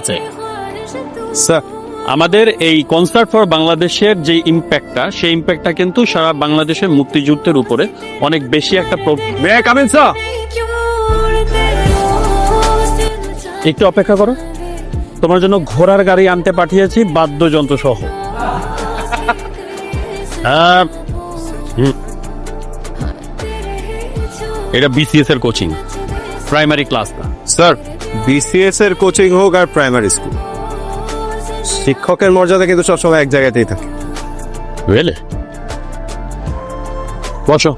আছে স্যার আমাদের এই কনসার্ট ফর বাংলাদেশের যে ইম্প্যাক্টটা সেই ইম্প্যাক্টটা কিন্তু সারা বাংলাদেশের মুক্তিযুদ্ধের উপরে অনেক বেশি একটা may I come in sir? একটু অপেক্ষা করো, তোমার জন্য ঘোড়ার গাড়ি আনতে পাঠিয়েছি বাদ্যযন্ত্র সহ। এটা বিসিএস এর কোচিং, প্রাইমারি ক্লাস না। স্যার বিসিএস এর কোচিং হোক আর প্রাইমারি স্কুল, শিক্ষকের মর্যাদা কিন্তু সবসময় এক জায়গাতেই থাকে। বুঝলে, বসো।